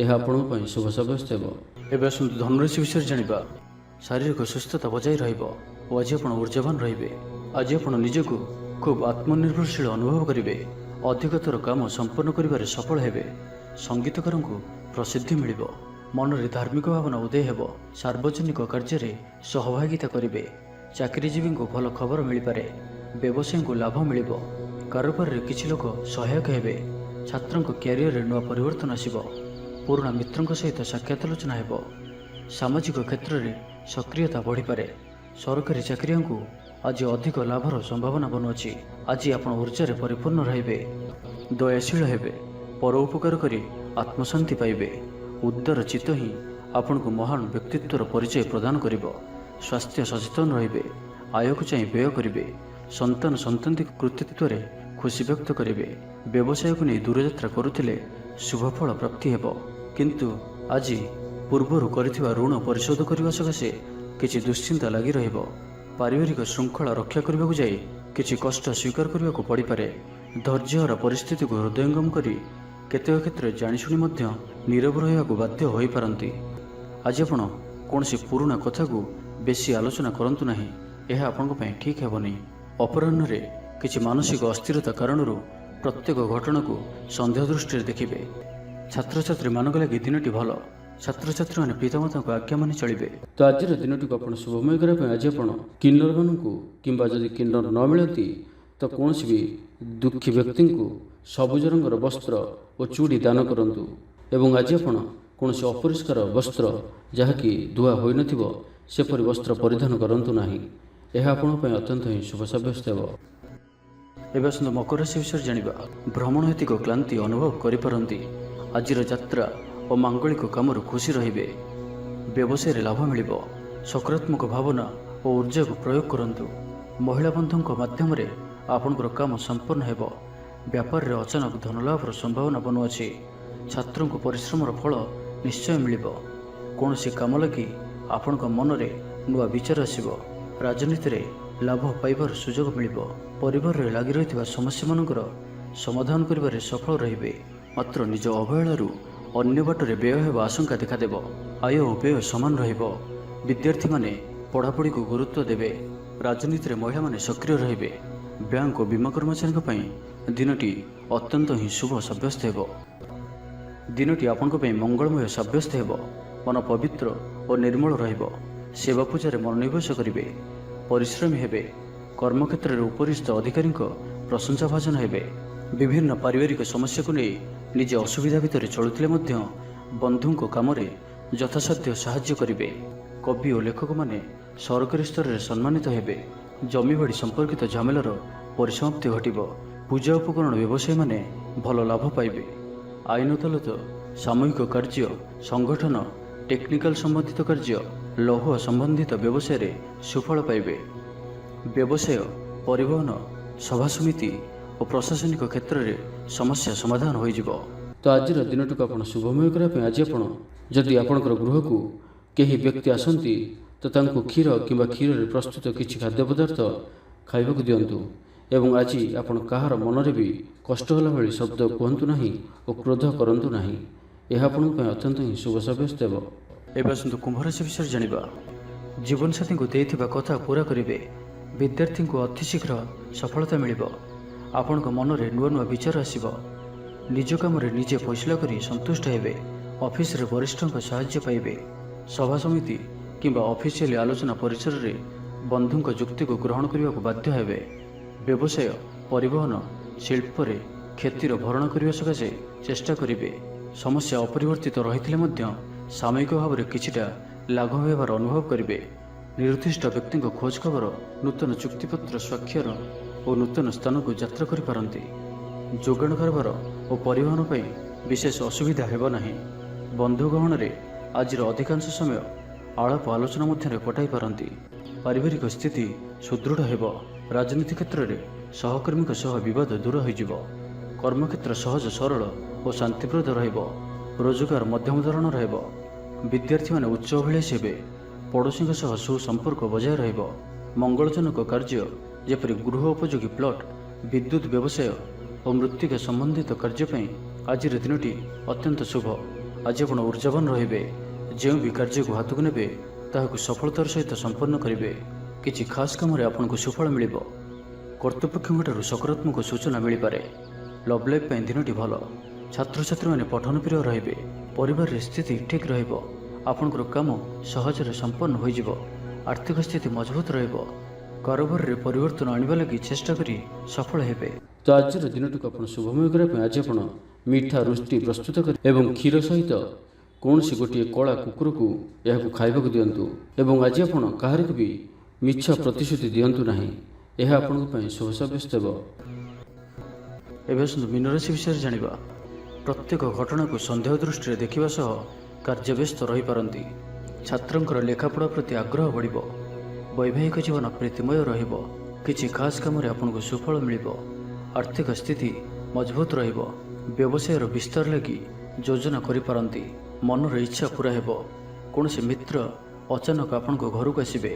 ଏହା ଆପଣଙ୍କ ପାଇଁ ଶୁଭ ସାବ୍ୟସ୍ତ ହେବ। ଏବେ ଆସନ୍ତୁ ଧନୁରାଶି ବିଷୟରେ ଜାଣିବା। ଶାରୀରିକ ସୁସ୍ଥତା ବଜାୟ ରହିବ ଓ ଆଜି ଆପଣ ଊର୍ଜାବାନ ରହିବେ। ଆଜି ଆପଣ ନିଜକୁ ଖୁବ୍ ଆତ୍ମନିର୍ଭରଶୀଳ ଅନୁଭବ କରିବେ। ଅଧିକତର କାମ ସମ୍ପନ୍ନ କରିବାରେ ସଫଳ ହେବେ। ସଙ୍ଗୀତକାରଙ୍କୁ ପ୍ରସିଦ୍ଧି ମିଳିବ। ମନରେ ଧାର୍ମିକ ଭାବନା ଉଦୟ ହେବ। ସାର୍ବଜନିକ କାର୍ଯ୍ୟରେ ସହଭାଗିତା କରିବେ। ଚାକିରିଜୀବୀଙ୍କୁ ଭଲ ଖବର ମିଳିପାରେ। ବ୍ୟବସାୟୀଙ୍କୁ ଲାଭ ମିଳିବ। କାରୋବାରରେ କିଛି ଲୋକ ସହାୟକ ହେବେ। ଛାତ୍ରଙ୍କ କ୍ୟାରିୟରରେ ନୂଆ ପରିବର୍ତ୍ତନ ଆସିବ। ପୁରୁଣା ମିତ୍ରଙ୍କ ସହିତ ସାକ୍ଷାତ ଆଲୋଚନା ହେବ। ସାମାଜିକ କ୍ଷେତ୍ରରେ ସକ୍ରିୟତା ବଢ଼ିପାରେ। ସରକାରୀ ଚାକିରିଆଙ୍କୁ ଆଜି ଅଧିକ ଲାଭର ସମ୍ଭାବନା ବନୁଅଛି। ଆଜି ଆପଣ ଊର୍ଜାରେ ପରିପୂର୍ଣ୍ଣ ରହିବେ। ଦୟାଶୀଳ ହେବେ। ପର ଉପକାର କରି ଆତ୍ମଶାନ୍ତି ପାଇବେ। ଉଦାର ଚିତ୍ତ ହିଁ ଆପଣଙ୍କୁ ମହାନ ବ୍ୟକ୍ତିତ୍ୱର ପରିଚୟ ପ୍ରଦାନ କରିବ। ସ୍ୱାସ୍ଥ୍ୟ ସଚେତନ ରହିବେ। ଆୟକୁ ଚାହିଁ ବ୍ୟୟ କରିବେ। ସନ୍ତାନ ସନ୍ତତିଙ୍କ କୃତିତ୍ୱରେ ଖୁସି ବ୍ୟକ୍ତ କରିବେ। ବ୍ୟବସାୟକୁ ନେଇ ଦୂରଯାତ୍ରା କରୁଥିଲେ ଶୁଭଫଳ ପ୍ରାପ୍ତି ହେବ। କିନ୍ତୁ ଆଜି ପୂର୍ବରୁ କରିଥିବା ଋଣ ପରିଶୋଧ କରିବା ସକାଶେ କିଛି ଦୁଶ୍ଚିନ୍ତା ଲାଗି ରହିବ। ପାରିବାରିକ ଶୃଙ୍ଖଳା ରକ୍ଷା କରିବାକୁ ଯାଇ କିଛି କଷ୍ଟ ସ୍ୱୀକାର କରିବାକୁ ପଡ଼ିପାରେ। ଧୈର୍ଯ୍ୟହରା ପରିସ୍ଥିତିକୁ ହୃଦୟଙ୍ଗମ କରି କେତେକ କ୍ଷେତ୍ରରେ ଜାଣିଶୁଣି ମଧ୍ୟ ନୀରବ ରହିବାକୁ ବାଧ୍ୟ ହୋଇପାରନ୍ତି। ଆଜି ଆପଣ କୌଣସି ପୁରୁଣା କଥାକୁ ବେଶୀ ଆଲୋଚନା କରନ୍ତୁ ନାହିଁ। ଏହା ଆପଣଙ୍କ ପାଇଁ ଠିକ୍ ହେବନି। ଅପରାହ୍ନରେ କିଛି ମାନସିକ ଅସ୍ଥିରତା କାରଣରୁ ପ୍ରତ୍ୟେକ ଘଟଣାକୁ ସନ୍ଦେହ ଦୃଷ୍ଟିରେ ଦେଖିବେ। ଛାତ୍ରଛାତ୍ରୀମାନଙ୍କ ଲାଗି ଦିନଟି ଭଲ। ଛାତ୍ରଛାତ୍ରୀମାନେ ପିତାମାତାଙ୍କ ଆଜ୍ଞା ମାନି ଚଳିବେ। ତ ଆଜିର ଦିନଟିକୁ ଆପଣ ଶୁଭମୟ କରିବା ପାଇଁ ଆଜି ଆପଣ କିନ୍ନରମାନଙ୍କୁ କିମ୍ବା ଯଦି କିନ୍ନର ନ ମିଳନ୍ତି ତ କୌଣସି ବି ଦୁଃଖୀ ବ୍ୟକ୍ତିଙ୍କୁ ସବୁଜ ରଙ୍ଗର ବସ୍ତ୍ର ଓ ଚୁଡ଼ି ଦାନ କରନ୍ତୁ। ଏବଂ ଆଜି ଆପଣ କୌଣସି ଅପରିଷ୍କାର ବସ୍ତ୍ର ଯାହାକି ଧୁଆ ହୋଇନଥିବ ସେପରି ବସ୍ତ୍ର ପରିଧାନ କରନ୍ତୁ ନାହିଁ। ଏହା ଆପଣଙ୍କ ପାଇଁ ଅତ୍ୟନ୍ତ ହିଁ ଶୁଭ ସାବ୍ୟସ୍ତ ହେବ। ଏବେ ଆସନ୍ତୁ ମକର ରାଶି ବିଷୟରେ ଜାଣିବା। ଭ୍ରମଣ ହେତିକ କ୍ଳାନ୍ତି ଅନୁଭବ କରିପାରନ୍ତି। ଆଜିର ଯାତ୍ରା ଓ ମାଙ୍ଗଳିକ କାମରୁ ଖୁସି ରହିବେ। ବ୍ୟବସାୟରେ ଲାଭ ମିଳିବ। ସକାରାତ୍ମକ ଭାବନା ଓ ଊର୍ଜାକୁ ପ୍ରୟୋଗ କରନ୍ତୁ। ମହିଳା ବନ୍ଧୁଙ୍କ ମାଧ୍ୟମରେ ଆପଣଙ୍କର କାମ ସମ୍ପନ୍ନ ହେବ। ବ୍ୟାପାରରେ ଅଚାନକ ଧନଲାଭର ସମ୍ଭାବନା ବନୁଅଛି। ଛାତ୍ରଙ୍କୁ ପରିଶ୍ରମର ଫଳ ନିଶ୍ଚୟ ମିଳିବ। କୌଣସି କାମ ଲାଗି ଆପଣଙ୍କ ମନରେ ନୂଆ ବିଚାର ଆସିବ। ରାଜନୀତିରେ ଲାଭ ପାଇବାର ସୁଯୋଗ ମିଳିବ। ପରିବାରରେ ଲାଗି ରହିଥିବା ସମସ୍ୟାମାନଙ୍କର ସମାଧାନ କରିବାରେ ସଫଳ ରହିବେ। ମାତ୍ର ନିଜ ଅବହେଳାରୁ ଅନ୍ୟ ବାଟରେ ବ୍ୟୟ ହେବା ଆଶଙ୍କା ଦେଖାଦେବ। ଆୟ ଓ ବ୍ୟୟ ସମାନ ରହିବ। ବିଦ୍ୟାର୍ଥୀମାନେ ପଢ଼ାପଢ଼ିକୁ ଗୁରୁତ୍ୱ ଦେବେ। ରାଜନୀତିରେ ମହିଳାମାନେ ସକ୍ରିୟ ରହିବେ। ବ୍ୟାଙ୍କ ଓ ବୀମା କର୍ମଚାରୀଙ୍କ ପାଇଁ ଦିନଟି ଅତ୍ୟନ୍ତ ହିଁ ଶୁଭ ସାବ୍ୟସ୍ତ ହେବ। ଦିନଟି ଆପଣଙ୍କ ପାଇଁ ମଙ୍ଗଳମୟ ସାବ୍ୟସ୍ତ ହେବ। ମନ ପବିତ୍ର ଓ ନିର୍ମଳ ରହିବ। ସେବା ପୂଜାରେ ମନୋନିବେଶ କରିବେ। ପରିଶ୍ରମୀ ହେବେ। କର୍ମକ୍ଷେତ୍ରରେ ଉପରିସ୍ଥ ଅଧିକାରୀଙ୍କ ପ୍ରଶଂସାଭାଜନ ହେବେ। ବିଭିନ୍ନ ପାରିବାରିକ ସମସ୍ୟାକୁ ନେଇ ନିଜେ ଅସୁବିଧା ଭିତରେ ଚଳୁଥିଲେ ମଧ୍ୟ ବନ୍ଧୁଙ୍କ କାମରେ ଯଥାସାଧ୍ୟ ସାହାଯ୍ୟ କରିବେ। କବି ଓ ଲେଖକମାନେ ସରକାରୀ ସ୍ତରରେ ସମ୍ମାନିତ ହେବେ। ଜମିବାଡ଼ି ସମ୍ପର୍କିତ ଝାମେଲାର ପରିସମାପ୍ତି ଘଟିବ। ପୂଜା ଉପକରଣ ବ୍ୟବସାୟୀମାନେ ଭଲ ଲାଭ ପାଇବେ। ଆଇନ ଅଦାଲତ, ସାମୂହିକ କାର୍ଯ୍ୟ, ସଂଗଠନ, ଟେକ୍ନିକାଲ ସମ୍ବନ୍ଧିତ କାର୍ଯ୍ୟ, ଲୌହ ସମ୍ବନ୍ଧିତ ବ୍ୟବସାୟରେ ସୁଫଳ ପାଇବେ। ବ୍ୟବସାୟ, ପରିବହନ, ସଭାସମିତି ଓ ପ୍ରଶାସନିକ କ୍ଷେତ୍ରରେ ସମସ୍ୟା ସମାଧାନ ହୋଇଯିବ। ତ ତ ଆଜିର ଦିନଟିକୁ ଆପଣ ଶୁଭମୟ କରିବା ପାଇଁ ଆଜି ଆପଣ ଯଦି ଆପଣଙ୍କର ଗୃହକୁ କେହି ବ୍ୟକ୍ତି ଆସନ୍ତି ତ ତାଙ୍କୁ କ୍ଷୀର କିମ୍ବା କ୍ଷୀରରେ ପ୍ରସ୍ତୁତ କିଛି ଖାଦ୍ୟ ପଦାର୍ଥ ଖାଇବାକୁ ଦିଅନ୍ତୁ। ଏବଂ ଆଜି ଆପଣ କାହାର ମନରେ ବି କଷ୍ଟ ହେଲା ଭଳି ଶବ୍ଦ କୁହନ୍ତୁ ନାହିଁ ଓ କ୍ରୋଧ କରନ୍ତୁ ନାହିଁ। ଏହା ଆପଣଙ୍କ ପାଇଁ ଅତ୍ୟନ୍ତ ହିଁ ଶୁଭ ସାବ୍ୟସ୍ତ ହେବ। ଏବେ ଆସନ୍ତୁ କୁମ୍ଭ ରାଶି ବିଷୟରେ ଜାଣିବା। ଜୀବନସାଥୀଙ୍କୁ ଦେଇଥିବା କଥା ପୂରା କରିବେ। ବିଦ୍ୟାର୍ଥୀଙ୍କୁ ଅତିଶୀଘ୍ର ସଫଳତା ମିଳିବ। ଆପଣଙ୍କ ମନରେ ନୂଆ ନୂଆ ବିଚାର ଆସିବ। ନିଜ କାମରେ ନିଜେ ଫଇସଲା କରି ସନ୍ତୁଷ୍ଟ ହେବେ। ଅଫିସରେ ବରିଷ୍ଠଙ୍କ ସାହାଯ୍ୟ ପାଇବେ। ସଭା ସମିତି କିମ୍ବା ଅଫିସିଆଲି ଆଲୋଚନା ପରିସରରେ ବନ୍ଧୁଙ୍କ ଯୁକ୍ତିକୁ ଗ୍ରହଣ କରିବାକୁ ବାଧ୍ୟ ହେବେ। ବ୍ୟବସାୟ, ପରିବହନ, ଶିଳ୍ପରେ କ୍ଷତିର ଭରଣ କରିବା ସକାଶେ ଚେଷ୍ଟା କରିବେ। ସମସ୍ୟା ଅପରିବର୍ତ୍ତିତ ରହିଥିଲେ ମଧ୍ୟ ସାମୟିକ ଭାବରେ କିଛିଟା ଲାଘବ ହେବାର ଅନୁଭବ କରିବେ। ନିର୍ଦ୍ଦିଷ୍ଟ ବ୍ୟକ୍ତିଙ୍କ ଖୋଜ ଖବର, ନୂତନ ଚୁକ୍ତିପତ୍ର ସ୍ୱାକ୍ଷର ଓ ନୂତନ ସ୍ଥାନକୁ ଯାତ୍ରା କରିପାରନ୍ତି। ଯୋଗାଣ କାରବାର ଓ ପରିବହନ ପାଇଁ ବିଶେଷ ଅସୁବିଧା ହେବ ନାହିଁ। ବନ୍ଧୁ ଗହଣରେ ଆଜିର ଅଧିକାଂଶ ସମୟ ଆଳାପ ଆଲୋଚନା ମଧ୍ୟରେ କଟାଇ ପାରନ୍ତି। ପାରିବାରିକ ସ୍ଥିତି ସୁଦୃଢ଼ ହେବ। ରାଜନୀତି କ୍ଷେତ୍ରରେ ସହକର୍ମୀଙ୍କ ସହ ବିବାଦ ଦୂର ହୋଇଯିବ। କର୍ମକ୍ଷେତ୍ର ସହଜ ସରଳ ଓ ଶାନ୍ତିପ୍ରଦ ରହିବ। ରୋଜଗାର ମଧ୍ୟମ ଧରଣର ହେବ। ବିଦ୍ୟାର୍ଥୀମାନେ ଉଚ୍ଚ ଅଭିଳାଷୀ ହେବେ। ପଡ଼ୋଶୀଙ୍କ ସହ ସୁସମ୍ପର୍କ ବଜାୟ ରହିବ। ମଙ୍ଗଳଜନକ କାର୍ଯ୍ୟ ଯେପରି ଗୃହ ଉପଯୋଗୀ ପ୍ଲଟ୍, ବିଦ୍ୟୁତ୍ ବ୍ୟବସାୟ ଓ ମୃତ୍ତିକା ସମ୍ବନ୍ଧିତ କାର୍ଯ୍ୟ ପାଇଁ ଆଜିର ଦିନଟି ଅତ୍ୟନ୍ତ ଶୁଭ। ଆଜି ଆପଣ ଉର୍ଜାବାନ ରହିବେ। ଯେଉଁ ବି କାର୍ଯ୍ୟକୁ ହାତକୁ ନେବେ ତାହାକୁ ସଫଳତାର ସହିତ ସମ୍ପନ୍ନ କରିବେ। କିଛି ଖାସ୍ କାମରେ ଆପଣଙ୍କୁ ସୁଫଳ ମିଳିବ। କର୍ତ୍ତୃପକ୍ଷଙ୍କଠାରୁ ସକାରାତ୍ମକ ସୂଚନା ମିଳିପାରେ। ଲଭ୍ ଲାଇଫ୍ ପାଇଁ ଦିନଟି ଭଲ। ଛାତ୍ରଛାତ୍ରୀମାନେ ପଠନ ପ୍ରିୟ ରହିବେ। ପରିବାରରେ ସ୍ଥିତି ଠିକ୍ ରହିବ। ଆପଣଙ୍କର କାମ ସହଜରେ ସମ୍ପନ୍ନ ହୋଇଯିବ। ଆର୍ଥିକ ସ୍ଥିତି ମଜବୁତ ରହିବ। କାରବାରରେ ପରିବର୍ତ୍ତନ ଆଣିବା ଲାଗି ଚେଷ୍ଟା କରି ସଫଳ ହେବେ। ତ ଆଜିର ଦିନଟିକୁ ଆପଣ ଶୁଭମୟ କରିବା ପାଇଁ ଆଜି ଆପଣ ମିଠା ରୁଟି ପ୍ରସ୍ତୁତ କରି ଏବଂ କ୍ଷୀର ସହିତ କୌଣସି ଗୋଟିଏ କଳା କୁକୁରକୁ ଏହାକୁ ଖାଇବାକୁ ଦିଅନ୍ତୁ। ଏବଂ ଆଜି ଆପଣ କାହାରିକୁ ବି ମିଛ ପ୍ରତିଶ୍ରୁତି ଦିଅନ୍ତୁ ନାହିଁ। ଏହା ଆପଣଙ୍କ ପାଇଁ ଶୁଭ ସାବ୍ୟସ୍ତ ହେବ। ଏବେ ଆସନ୍ତୁ ମୀନ ରାଶି ବିଷୟରେ ଜାଣିବା। ପ୍ରତ୍ୟେକ ଘଟଣାକୁ ସନ୍ଦେହ ଦୃଷ୍ଟିରେ ଦେଖିବା ସହ କାର୍ଯ୍ୟବ୍ୟସ୍ତ ରହିପାରନ୍ତି। ଛାତ୍ରଙ୍କର ଲେଖାପଢ଼ା ପ୍ରତି ଆଗ୍ରହ ବଢ଼ିବ। ବୈବାହିକ ଜୀବନ ପ୍ରୀତିମୟ ରହିବ। କିଛି ଖାସ୍ କାମରେ ଆପଣଙ୍କୁ ସୁଫଳ ମିଳିବ। ଆର୍ଥିକ ସ୍ଥିତି ମଜବୁତ ରହିବ। ବ୍ୟବସାୟର ବିସ୍ତାର ଲାଗି ଯୋଜନା କରିପାରନ୍ତି। ମନର ଇଚ୍ଛା ପୂରା ହେବ। କୌଣସି ମିତ୍ର ଅଚାନକ ଆପଣଙ୍କ ଘରକୁ ଆସିବେ।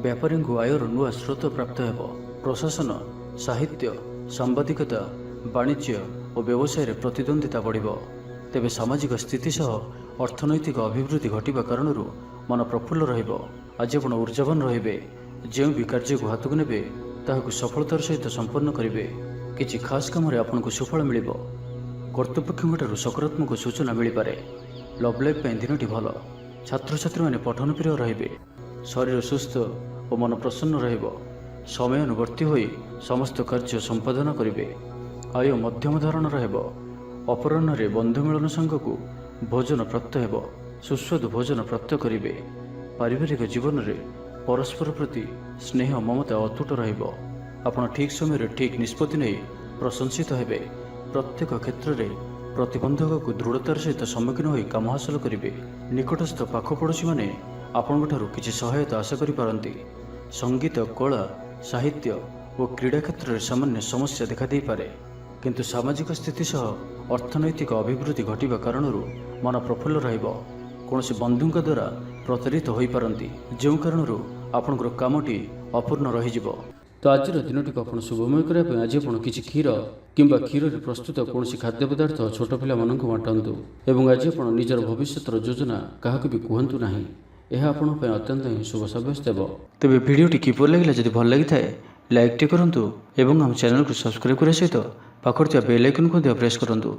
ବ୍ୟାପାରୀଙ୍କୁ ଆୟର ନୂଆ ସ୍ରୋତ ପ୍ରାପ୍ତ ହେବ। ପ୍ରଶାସନ, ସାହିତ୍ୟ, ସାମ୍ବାଦିକତା, ବାଣିଜ୍ୟ ଓ ବ୍ୟବସାୟରେ ପ୍ରତିଦ୍ୱନ୍ଦ୍ୱିତା ବଢ଼ିବ। ତେବେ ସାମାଜିକ ସ୍ଥିତି ସହ ଅର୍ଥନୈତିକ ଅଭିବୃଦ୍ଧି ଘଟିବା କାରଣରୁ ମନ ପ୍ରଫୁଲ୍ଲ ରହିବ। ଆଜି ଆପଣ ଉର୍ଜାବାନ ରହିବେ। ଯେଉଁ ବି କାର୍ଯ୍ୟକୁ ହାତକୁ ନେବେ ତାହାକୁ ସଫଳତାର ସହିତ ସମ୍ପନ୍ନ କରିବେ। କିଛି ଖାସ୍ କାମରେ ଆପଣଙ୍କୁ ସୁଫଳ ମିଳିବ। କର୍ତ୍ତୃପକ୍ଷଙ୍କଠାରୁ ସକାରାତ୍ମକ ସୂଚନା ମିଳିପାରେ। ଲଭ୍ ଲାଇଫ୍ ପାଇଁ ଦିନଟି ଭଲ। ଛାତ୍ରଛାତ୍ରୀମାନେ ପଠନ ପ୍ରିୟ ରହିବେ। ଶରୀର ସୁସ୍ଥ ଓ ମନ ପ୍ରସନ୍ନ ରହିବ। ସମୟାନୁବର୍ତ୍ତୀ ହୋଇ ସମସ୍ତ କାର୍ଯ୍ୟ ସମ୍ପାଦନ କରିବେ। ଆୟ ମଧ୍ୟମ ଧରଣର ହେବ। ଅପରାହ୍ନରେ ବନ୍ଧୁ ମିଳନ ସାଙ୍ଗକୁ ଭୋଜନ ପ୍ରାପ୍ତ ହେବ। ସୁସ୍ୱାଦୁ ଭୋଜନ ପ୍ରାପ୍ତ କରିବେ। ପାରିବାରିକ ଜୀବନରେ ପରସ୍ପର ପ୍ରତି ସ୍ନେହ ମମତା ଅତୁଟ ରହିବ। ଆପଣ ଠିକ୍ ସମୟରେ ଠିକ୍ ନିଷ୍ପତ୍ତି ନେଇ ପ୍ରଶଂସିତ ହେବେ। ପ୍ରତ୍ୟେକ କ୍ଷେତ୍ରରେ ପ୍ରତିବନ୍ଧକକୁ ଦୃଢ଼ତାର ସହିତ ସମ୍ମୁଖୀନ ହୋଇ କାମ ହାସଲ କରିବେ। ନିକଟସ୍ଥ ପାଖ ପଡ଼ୋଶୀମାନେ ଆପଣଙ୍କଠାରୁ କିଛି ସହାୟତା ଆଶା କରିପାରନ୍ତି। ସଙ୍ଗୀତ, କଳା, ସାହିତ୍ୟ ଓ କ୍ରୀଡ଼ା କ୍ଷେତ୍ରରେ ସାମାନ୍ୟ ସମସ୍ୟା ଦେଖାଦେଇପାରେ। କିନ୍ତୁ ସାମାଜିକ ସ୍ଥିତି ସହ ଅର୍ଥନୈତିକ ଅଭିବୃଦ୍ଧି ଘଟିବା କାରଣରୁ ମନ ପ୍ରଫୁଲ୍ଲ ରହିବ। କୌଣସି ବନ୍ଧୁଙ୍କ ଦ୍ୱାରା ପ୍ରତାରିତ ହୋଇପାରନ୍ତି, ଯେଉଁ କାରଣରୁ ଆପଣଙ୍କର କାମଟି ଅପୂର୍ଣ୍ଣ ରହିଯିବ। ତ ଆଜିର ଦିନଟିକୁ ଆପଣ ଶୁଭମୟ କରିବା ପାଇଁ ଆଜି ଆପଣ କିଛି କ୍ଷୀର କିମ୍ବା କ୍ଷୀରରେ ପ୍ରସ୍ତୁତ କୌଣସି ଖାଦ୍ୟ ପଦାର୍ଥ ଛୋଟ ପିଲାମାନଙ୍କୁ ବାଣ୍ଟନ୍ତୁ। ଏବଂ ଆଜି ଆପଣ ନିଜର ଭବିଷ୍ୟତର ଯୋଜନା କାହାକୁ ବି କୁହନ୍ତୁ ନାହିଁ। ଏହା ଆପଣଙ୍କ ପାଇଁ ଅତ୍ୟନ୍ତ ହିଁ ଶୁଭ ସାବ୍ୟସ୍ତ ହେବ। ତେବେ ଭିଡ଼ିଓଟି କିପରି ଲାଗିଲା? ଯଦି ଭଲ ଲାଗିଥାଏ ଲାଇକ୍ଟି କରନ୍ତୁ ଏବଂ ଆମ ଚ୍ୟାନେଲକୁ ସବସ୍କ୍ରାଇବ୍ କରିବା ସହିତ ପାଖରେ ଥିବା ବେଲ୍ ଆଇକନ୍କୁ ମଧ୍ୟ ପ୍ରେସ୍ କରନ୍ତୁ।